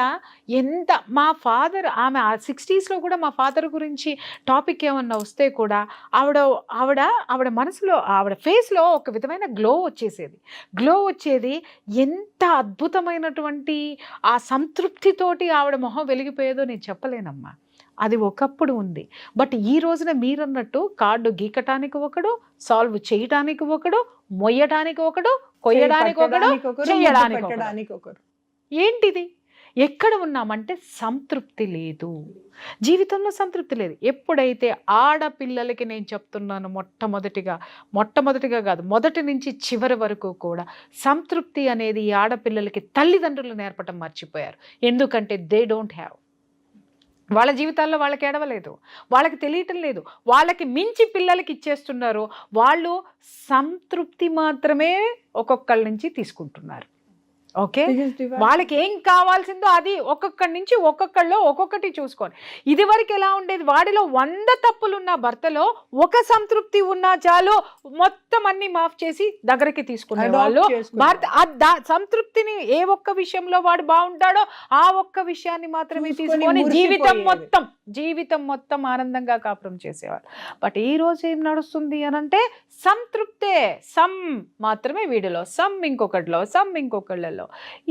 ఎంత. మా ఫాదర్ ఆమె 60sలో కూడా మా ఫాదర్ గురించి టాపిక్ ఏమన్నా వస్తే కూడా ఆవిడ మనసులో ఆవిడ ఫేస్లో ఒక విధమైన గ్లో వచ్చేది. ఎంత అద్భుతమైనటువంటి ఆ సంతృప్తితోటి ఆవిడ మొహం వెలిగిపోయేదో నేను చెప్పలేనమ్మా. అది ఒకప్పుడు ఉంది. బట్ ఈ రోజున మీరన్నట్టు కార్డు గీకటానికి ఒకడు, సాల్వ్ చేయటానికి ఒకడు, మొయ్యటానికి ఒకడు, కొయ్యడానికి ఒకడు, చేయడానికి ఒకడు. ఏంటిది? ఎక్కడ ఉన్నామంటే సంతృప్తి లేదు, జీవితంలో సంతృప్తి లేదు. ఎప్పుడైతే ఆడపిల్లలకి నేను చెప్తున్నాను, మొట్టమొదటిగా కాదు, మొదటి నుంచి చివరి వరకు కూడా సంతృప్తి అనేది ఈ ఆడపిల్లలకి తల్లిదండ్రులు నేర్పటం మర్చిపోయారు. ఎందుకంటే దే డోంట్ హ్యావ్. వాళ్ళ జీవితాల్లో వాళ్ళకి ఏడవలేదు, వాళ్ళకి తెలియటం లేదు, వాళ్ళకి మించి పిల్లలకి ఇచ్చేస్తున్నారు. వాళ్ళు సంతృప్తి మాత్రమే ఒక్కొక్కళ్ళ నుంచి తీసుకుంటున్నారు. ఓకే, వాళ్ళకి ఏం కావాల్సిందో అది ఒక్కొక్కడి నుంచి ఒక్కొక్కళ్ళు ఒక్కొక్కటి చూసుకోండి. ఇది వరకు ఎలా ఉండేది, వాడిలో 100 తప్పులున్న భర్తలో ఒక సంతృప్తి ఉన్నా చాలు, మొత్తం అన్ని మాఫ్ చేసి దగ్గరికి తీసుకునే వాళ్ళు. భర్త సంతృప్తిని ఏ ఒక్క విషయంలో వాడు బాగుంటాడో ఆ ఒక్క విషయాన్ని మాత్రమే తీసుకొని జీవితం మొత్తం ఆనందంగా కాపురం చేసేవారు. బట్ ఈ రోజు ఏం నడుస్తుంది అని అంటే సంతృప్తే, సమ్ మాత్రమే వీడిలో, సమ్ ఇంకొకళ్ళలో.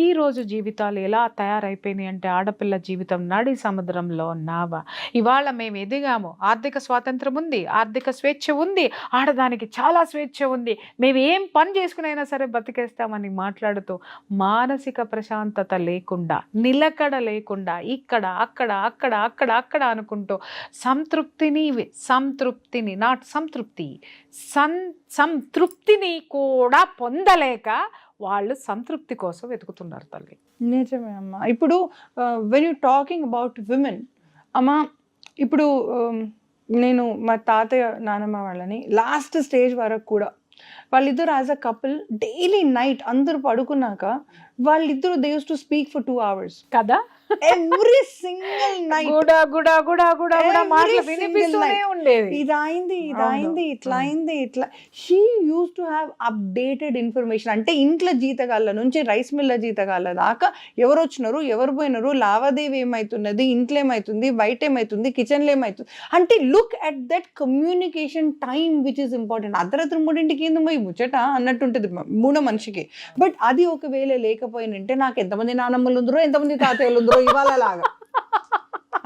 ఈరోజు జీవితాలు ఎలా తయారైపోయినాయి అంటే ఆడపిల్ల జీవితం నడి సముద్రంలో నావ. ఇవాళ మేము ఎదిగాము, ఆర్థిక స్వాతంత్రం ఉంది, ఆర్థిక స్వేచ్ఛ ఉంది, ఆడదానికి చాలా స్వేచ్ఛ ఉంది, మేము ఏం పని చేసుకునైనా సరే బతికేస్తామని మాట్లాడుతూ మానసిక ప్రశాంతత లేకుండా, నిలకడ లేకుండా ఇక్కడ అక్కడ అనుకుంటూ సంతృప్తిని కూడా పొందలేక వాళ్ళు సంతృప్తి కోసం వెతుకుతున్నారు తల్లి. నిజమే అమ్మ. ఇప్పుడు when you talking about women అమ్మ, ఇప్పుడు నేను మా తాతయ్య నానమ్మ వాళ్ళని లాస్ట్ స్టేజ్ వరకు కూడా వాళ్ళిద్దరు as a couple daily night అందరూ పడుకున్నాక వాళ్ళిద్దరు they use to speak for 2 hours కదా. ఎవ్రీ సింగిల్ నైట్ ఇది అయింది ఇట్లా అయింది. She use to have updated information. అంటే ఇంట్లో జీతగాళ్ళ నుంచి రైస్ మిల్ల జీతగాళ్ళ దాకా ఎవరు వచ్చినారు, ఎవరు పోయినారు, లావాదేవీ ఏమవుతున్నది, ఇంట్లో ఏమవుతుంది, బయట ఏమవుతుంది, కిచెన్లో ఏమవుతుంది. అంటే look at that communication time which is important. అర్ధరాత్రి 3ంటికి ఏందో పోయి ముచ్చట అన్నట్టుంటుంది మూడో మనిషికి. బట్ అది ఒకవేళ లేకపోయినంటే నాకు ఎంతమంది నానమ్మలు ఉందరో, ఎంతమంది తాతయ్యలు ఉందరో ఇవాళ లాగా.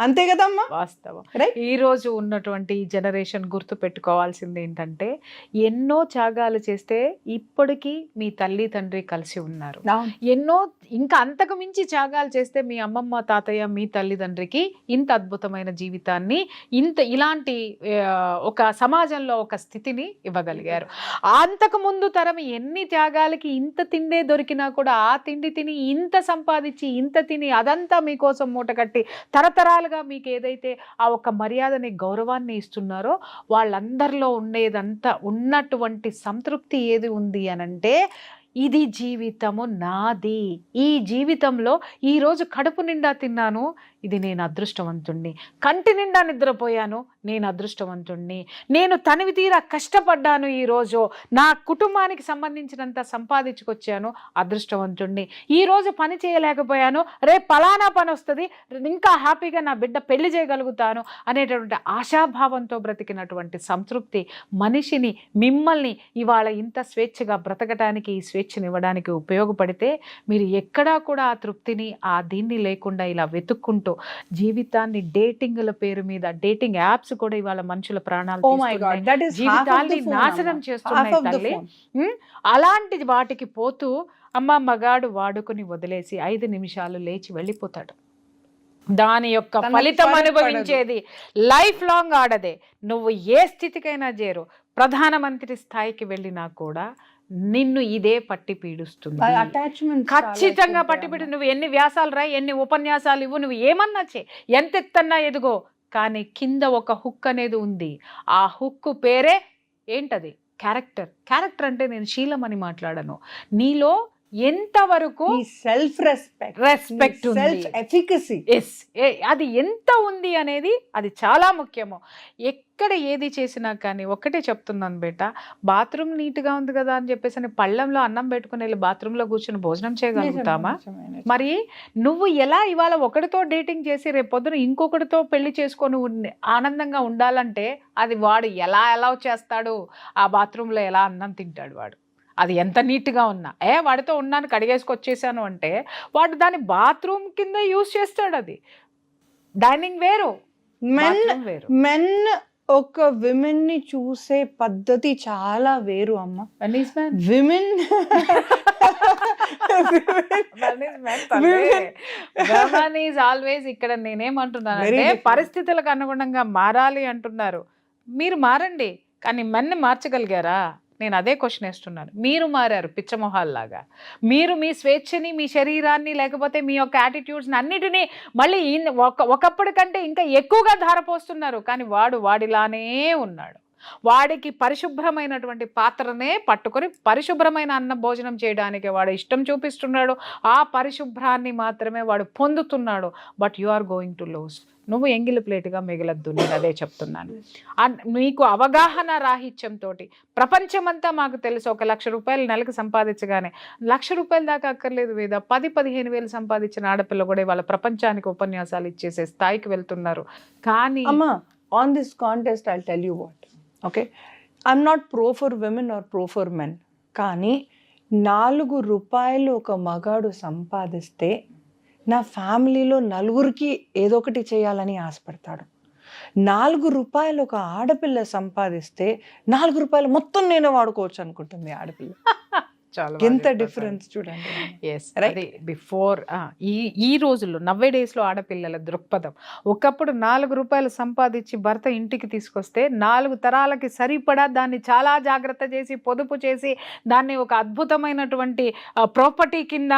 అంతే కదమ్మా. వాస్తవం. Right? ఈ రోజు ఉన్నటువంటి జనరేషన్ గుర్తు పెట్టుకోవాల్సింది ఏంటంటే, ఎన్నో త్యాగాలు చేస్తే ఇప్పటికీ మీ తల్లి తండ్రి కలిసి ఉన్నారు. ఎన్నో ఇంకా అంతకు మించి త్యాగాలు చేస్తే మీ అమ్మమ్మ తాతయ్య మీ తల్లిదండ్రికి ఇంత అద్భుతమైన జీవితాన్ని, ఇలాంటి ఒక సమాజంలో ఒక స్థితిని ఇవ్వగలిగారు. అంతకు ముందు తరం ఎన్ని త్యాగాలకి ఇంత తిండే దొరికినా కూడా ఆ తిండి తిని ఇంత సంపాదించి ఇంత తిని అదంతా మీకోసం మూటగట్టి తరతరాలుగా మీకు ఏదైతే ఆ ఒక మర్యాదని గౌరవాన్ని ఇస్తున్నారో వాళ్ళందరిలో ఉండేదంతా ఉన్నటువంటి సంతృప్తి ఏది ఉంది అనంటే, ఇది జీవితము నాది, ఈ జీవితంలో ఈరోజు కడుపు నిండా తిన్నాను, ఇది నేను అదృష్టవంతుణ్ణి. కంటి నిండా నిద్రపోయాను, నేను అదృష్టవంతుణ్ణి. నేను తనివి తీరా కష్టపడ్డాను, ఈరోజు నా కుటుంబానికి సంబంధించినంత సంపాదించుకొచ్చాను, అదృష్టవంతుణ్ణి. ఈరోజు పని చేయలేకపోయాను, రేపు పలానా పని వస్తుంది, ఇంకా హ్యాపీగా నా బిడ్డ పెళ్లి చేయగలుగుతాను అనేటటువంటి ఆశాభావంతో బ్రతికినటువంటి సంతృప్తి మనిషిని, మిమ్మల్ని ఇవాళ ఇంత స్వేచ్ఛగా బ్రతకటానికి, ఈ స్వేచ్ఛనివ్వడానికి ఉపయోగపడితే, మీరు ఎక్కడా కూడా ఆ తృప్తిని దీన్ని లేకుండా ఇలా వెతుక్కుంటూ జీవితాన్ని డేటింగ్ల పేరు మీద, డేటింగ్ యాప్స్ కూడా ఇవాళ మనుషుల ప్రాణాలు జీవితాన్ని నాశనం చేస్తున్నాయి తల్లి. అలాంటి వాటికి పోతూ మగాడు వాడుకుని వదిలేసి 5 నిమిషాలు లేచి వెళ్ళిపోతాడు. దాని యొక్క ఫలితం అనుభవించేది లైఫ్ లాంగ్ ఆడదే. నువ్వు ఏ స్థితికైనా చేరు, ప్రధానమంత్రి స్థాయికి వెళ్ళినా కూడా నిన్ను ఇదే పట్టి పీడుస్తుంది, ఖచ్చితంగా పట్టి పీడు. నువ్వు ఎన్ని వ్యాసాలు రాయి, ఎన్ని ఉపన్యాసాలు ఇవ్వు, నువ్వు ఏమన్నా చే, ఎంత ఎత్తన్నా ఎదుగో, కానీ కింద ఒక హుక్ అనేది ఉంది. ఆ హుక్ పేరే ఏంటది? క్యారెక్టర్. క్యారెక్టర్ అంటే నేను శీలం అని మాట్లాడను, నీలో ఎంతవరకు సెల్ఫ్ రెస్పెక్ట్, సెల్ఫ్ ఎఫికసీ, అది ఎంత ఉంది అనేది అది చాలా ముఖ్యము. ఎక్కడ ఏది చేసినా కానీ ఒక్కటే చెప్తున్నాను బేట, బాత్రూమ్ నీట్గా ఉంది కదా అని చెప్పేసి పళ్ళెంలో అన్నం పెట్టుకుని వెళ్ళి బాత్రూంలో కూర్చొని భోజనం చేయగలుగుతామా? మరి నువ్వు ఎలా ఇవాళ ఒకటితో డేటింగ్ చేసి రేపు పొద్దున ఇంకొకటితో పెళ్లి చేసుకొని ఆనందంగా ఉండాలంటే అది వాడు ఎలా చేస్తాడు? ఆ బాత్రూంలో ఎలా అన్నం తింటాడు వాడు? అది ఎంత నీట్గా ఉన్నా, వాడితో ఉన్నాను కడిగేసుకొచ్చేసాను అంటే వాడు దాన్ని బాత్రూమ్ కింద యూజ్ చేస్తాడు. అది డైనింగ్ వేరు, మెన్ ఒక విమెన్ ని చూసే పద్ధతి చాలా వేరు అమ్మ. విమెన్ ఆల్వేస్ ఇక్కడ నేనేమంటున్నానంటే పరిస్థితులకు అనుగుణంగా మారాలి అంటున్నారు. మీరు మారండి, కానీ మెన్ని మార్చగలిగారా? నేను అదే క్వశ్చన్ వేస్తున్నాను. మీరు మారారు పిచ్చమొహాల్లాగా. మీరు మీ స్వేచ్ఛని, మీ శరీరాన్ని, లేకపోతే మీ యొక్క యాటిట్యూడ్స్ని అన్నిటినీ మళ్ళీ ఒకప్పటి కంటే ఇంకా ఎక్కువగా ధారపోస్తున్నారు. కానీ వాడిలానే ఉన్నాడు. వాడికి పరిశుభ్రమైనటువంటి పాత్రనే పట్టుకొని పరిశుభ్రమైన అన్న భోజనం చేయడానికి వాడు ఇష్టం చూపిస్తున్నాడు. ఆ పరిశుభ్రాన్ని మాత్రమే వాడు పొందుతున్నాడు. But you are going to lose. నువ్వు ఎంగిలి ప్లేట్గా మిగలద్దు, నేను అదే చెప్తున్నాను. మీకు అవగాహన రాహిత్యంతో ప్రపంచమంతా మాకు తెలుసు, 1 లక్ష రూపాయలు నెలకు సంపాదించగానే, 1 లక్ష రూపాయల దాకా అక్కర్లేదు వేద, 10-15 వేలు సంపాదించిన ఆడపిల్ల కూడా వాళ్ళ ప్రపంచానికి ఉపన్యాసాలు ఇచ్చేసే స్థాయికి వెళ్తున్నారు. కానీ అమ్మా, on this contest I'll tell you what, okay, I'm not pro for women or pro for men, కానీ 4 రూపాయలు ఒక మగాడు సంపాదిస్తే నా ఫ్యామిలీలో 4కి ఏదో ఒకటి చేయాలని ఆశపడతాడు. 4 రూపాయలు ఒక ఆడపిల్ల సంపాదిస్తే 4 రూపాయలు మొత్తం నేను వాడుకోవచ్చు అనుకుంటుంది ఆడపిల్ల. ఎంత డిఫరెన్స్ చూడండి. అది బిఫోర్ ఈ రోజుల్లో నవ్వే డేస్లో ఆడపిల్లల దృక్పథం. ఒకప్పుడు 4 రూపాయలు సంపాదించి భర్త ఇంటికి తీసుకొస్తే 4 తరాలకి సరిపడా దాన్ని చాలా జాగ్రత్త చేసి పొదుపు చేసి దాన్ని ఒక అద్భుతమైనటువంటి ప్రాపర్టీ కింద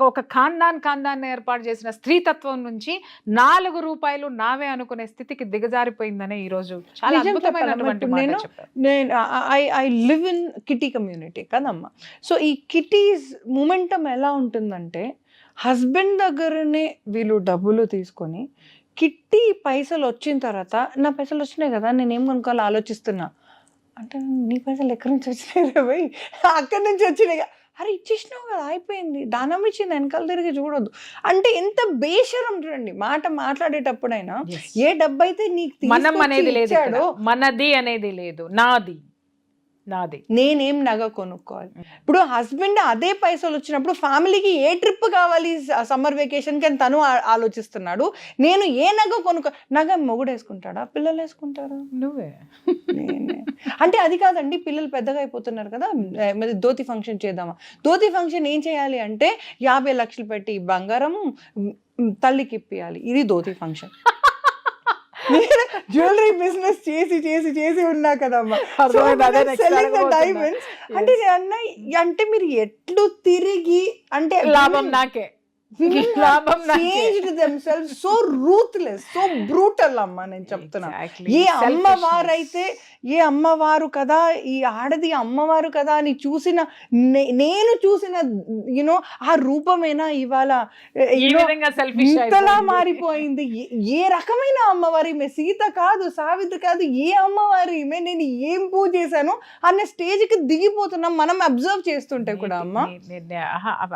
ఒక ఖాందాన్ని ఏర్పాటు చేసిన స్త్రీతత్వం నుంచి 4 రూపాయలు నావే అనుకునే స్థితికి దిగజారిపోయిందనే ఈరోజు చాలా అద్భుతమైనటువంటి మాట చెప్పారు. I live in kitty community కదమ్మా. సో ఈ కిటీస్ మూమెంటం ఎలా ఉంటుందంటే, హస్బెండ్ దగ్గరనే వీళ్ళు డబ్బులు తీసుకొని కిట్టి పైసలు వచ్చిన తర్వాత, నా పైసలు వచ్చినాయి కదా, నేనేం కొనుక్కోవాలో ఆలోచిస్తున్నా అంటే, నీ పైసలు ఎక్కడి నుంచి వచ్చినాయి రే భయ్, అక్కడి నుంచి వచ్చినాయి. అరే ఇచ్చేసినావు కదా, అయిపోయింది, దానం ఇచ్చింది, వెనకాల తిరిగి చూడొద్దు అంటే ఎంత బేషరం చూడండి. మాట మాట్లాడేటప్పుడైనా ఏ డబ్బు అయితే నీకు మనం అనేది లేదు, మనది అనేది లేదు, నాది. నాది. నేనేం నగ కొనుక్కోవాలి. ఇప్పుడు హస్బెండ్ అదే పైసలు వచ్చినప్పుడు ఫ్యామిలీకి ఏ ట్రిప్ కావాలి సమ్మర్ వెకేషన్కి అని తను ఆలోచిస్తున్నాడు. నేను ఏ నగ నగ మొగుడు వేసుకుంటాడా, పిల్లలు వేసుకుంటారా? నువ్వే. నేనే. అంటే అది కాదండి, పిల్లలు పెద్దగా అయిపోతున్నారు కదా, మరి ధోతి ఫంక్షన్ చేద్దామా? ధోతి ఫంక్షన్ ఏం చేయాలి అంటే 50 లక్షలు పెట్టి బంగారం తల్లికి ఇప్పియాలి. ఇది ధోతి ఫంక్షన్. జ్యువెలరీ బిజినెస్ చేసి చేసి చేసి ఉన్నా కదమ్మా. డైమండ్స్ అంటే అంటే మీరు ఎట్లు తిరిగి అంటే లాభం నాకే. changed themselves so ruthless, so brutal అమ్మా. నేను చెప్తున్నా, ఏ అమ్మవారు కదా, ఈ ఆడది అమ్మవారు కదా అని చూసిన నేను చూసిన యూనో ఆ రూపమేనా ఇవాళ ఇంతలా మారిపోయింది. ఏ రకమైన అమ్మవారి మే సీత కాదు, సావిత్రి కాదు, ఏ అమ్మవారి మే నేను ఏం పూజ చేశాను అన్న స్టేజ్కి దిగిపోతున్నాం మనం అబ్జర్వ్ చేస్తుంటే కూడా. అమ్మ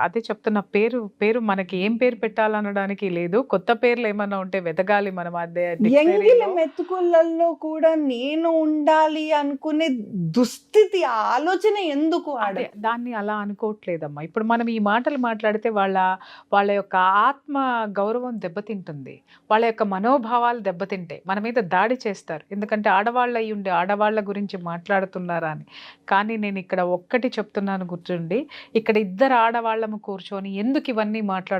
అదే చెప్తున్నా, పేరు మనకి ఏం పేరు పెట్టాలనడానికి లేదు. కొత్త పేర్లు ఏమన్నా ఉంటే వెతకాలి మనం. అదే ఎంగిల మెతుకులలో కూడా నేను ఉండాలి అనుకునే దుస్థితి, ఆలోచన ఎందుకు? దాన్ని అలా అనుకోవట్లేదమ్మా. ఇప్పుడు మనం ఈ మాటలు మాట్లాడితే వాళ్ళ యొక్క ఆత్మ గౌరవం దెబ్బతింటుంది, వాళ్ళ యొక్క మనోభావాలు దెబ్బతింటాయి, మన మీద దాడి చేస్తారు. ఎందుకంటే ఆడవాళ్ళు అయి ఉండి ఆడవాళ్ళ గురించి మాట్లాడుతున్నారా అని. కానీ నేను ఇక్కడ ఒక్కటి చెప్తున్నాను గుర్తుండి, ఇక్కడ ఇద్దరు ఆడవాళ్ళము కూర్చొని ఎందుకు ఇవన్నీ మాట్లాడుతున్నామంటే,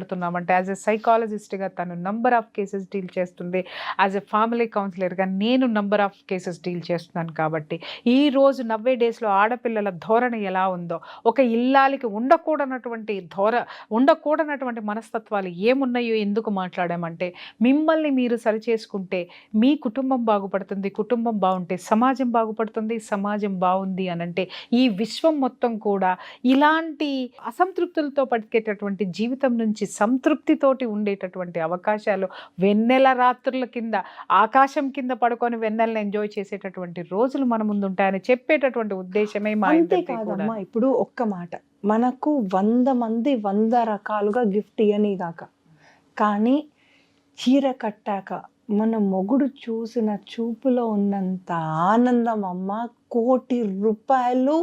యాజ్ ఎ సైకాలజిస్ట్గా తను నంబర్ ఆఫ్ కేసెస్ డీల్ చేస్తుంది, యాజ్ ఎ ఫ్యామిలీ కౌన్సిలర్గా నేను నంబర్ ఆఫ్ కేసెస్ డీల్ చేస్తున్నాను. కాబట్టి ఈ రోజు 90 డేస్లో ఆడపిల్లల ధోరణి ఎలా ఉందో, ఒక ఇల్లాలికి ఉండకూడనటువంటి మనస్తత్వాలు ఏమున్నాయో ఎందుకు మాట్లాడామంటే, మిమ్మల్ని మీరు సరిచేసుకుంటే మీ కుటుంబం బాగుపడుతుంది, కుటుంబం బాగుంటే సమాజం బాగుపడుతుంది, సమాజం బాగుంది అనంటే ఈ విశ్వం మొత్తం కూడా ఇలాంటి అసంతృప్తులతో పట్టుకేటటువంటి జీవితం నుంచి సంతృప్తితోటి ఉండేటటువంటి అవకాశాలు, వెన్నెల రాత్రుల కింద ఆకాశం కింద పడుకొని వెన్నెలను ఎంజాయ్ చేసేటటువంటి రోజులు మన ముందు ఉంటాయని చెప్పేటటువంటి ఉద్దేశమే మా ఇద్దరిది కూడా. ఇప్పుడు ఒక్క మాట, మనకు 100 మంది 100 రకాలుగా గిఫ్ట్ ఇయని గాక, కానీ చీర కట్టాక మన మొగుడు చూసిన చూపులో ఉన్నంత ఆనందం అమ్మ, 1,00,00,000 రూపాయలు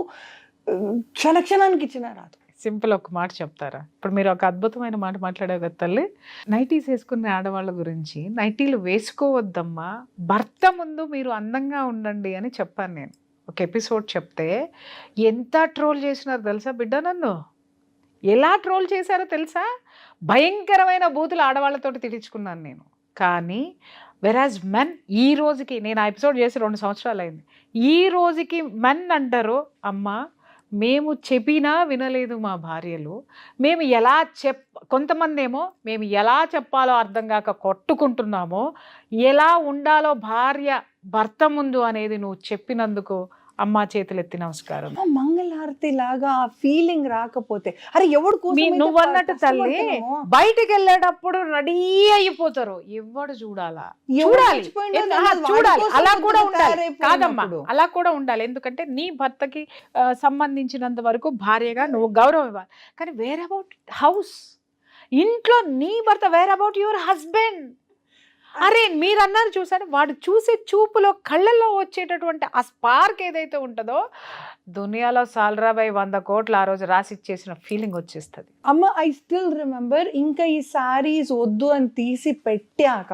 క్షణానికి ఇచ్చిన రాదు. సింపుల్ ఒక మాట చెప్తారా? ఇప్పుడు మీరు ఒక అద్భుతమైన మాట మాట్లాడే కదా తల్లి, నైటీస్ వేసుకునే ఆడవాళ్ళ గురించి, నైటీలు వేసుకోవద్దమ్మా, భర్త ముందు మీరు అందంగా ఉండండి అని చెప్పాను నేను. ఒక ఎపిసోడ్ చెప్తే ఎంత ట్రోల్ చేసినారు తెలుసా బిడ్డ, నన్ను ఎలా ట్రోల్ చేశారో తెలుసా? భయంకరమైన బూతులు ఆడవాళ్ళతోటి తిట్టించుకున్నాను నేను. కానీ వెరాజ్ మెన్ ఈ రోజుకి, నేను ఆ ఎపిసోడ్ చేసి 2 సంవత్సరాలు అయింది, ఈ రోజుకి మెన్ అంటారు, అమ్మ మేము చెప్పినా వినలేదు మా భార్యలు, మేము ఎలా కొంతమంది ఏమో మేము ఎలా చెప్పాలో అర్థం కాక కొట్టుకుంటున్నామో, ఎలా ఉండాలో భార్య భర్త ముందు అనేది నువ్వు చెప్పినందుకు అమ్మ చేతులు ఎత్తి నమస్కారం. మంగళహారతి లాగా ఆ ఫీలింగ్ రాకపోతే, అరే ఎవడు నువ్వు అన్నట్టు తల్లి బయటికి వెళ్ళేటప్పుడు రెడీ అయిపోతారు, ఎవడు చూడాలి, అలా కూడా ఉండాలి కాదమ్మా, అలా కూడా ఉండాలి. ఎందుకంటే నీ భర్తకి సంబంధించినంత వరకు భార్యగా నువ్వు గౌరవం ఇవ్వాలి. కానీ వేర్ అబౌట్ హౌస్, ఇంట్లో నీ భర్త, వేర్ అబౌట్ యువర్ హస్బెండ్. అరే మీరు అన్నారు చూసారు, వాడు చూసే చూపులో కళ్ళల్లో వచ్చేటటువంటి ఆ స్పార్క్ ఏదైతే ఉంటుందో, దునియాలో సాలరాబాయ్ 100 కోట్లు ఆ రోజు రాసి ఇచ్చేసిన ఫీలింగ్ వచ్చేస్తుంది. అమ్మ ఐ స్టిల్ రిమెంబర్, ఇంకా ఈ శారీస్ వద్దు అని తీసి పెట్టాక,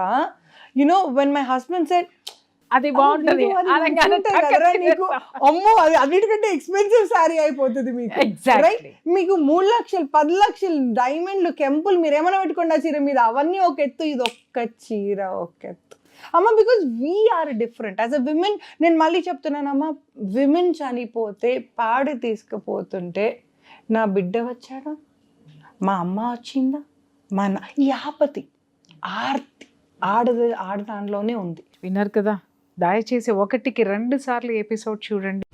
you know when my husband said అది బాగుంటది, అమ్మో అది అన్నిటికంటే ఎక్స్పెన్సివ్ శారీ అయిపోతుంది మీకు. మీకు 3 లక్షలు 10 లక్షలు డైమండ్లు కెంపులు మీరు ఏమైనా పెట్టుకోండి ఆ చీర మీద, అవన్నీ ఒక ఎత్తు, ఇది ఒక్క చీర ఒక ఎత్తు అమ్మ. Because we are different as a women. నేను మళ్ళీ చెప్తున్నానమ్మా, విమెన్ చనిపోతే పాడి తీసుకుపోతుంటే నా బిడ్డ వచ్చాడా, మా అమ్మ వచ్చిందా, మా ఈ ఆపతి ఆర్తి ఆడదానిలోనే ఉంది. విన్నారు కదా, దయచేసి 1కి 2 సార్లు ఎపిసోడ్ చూడండి.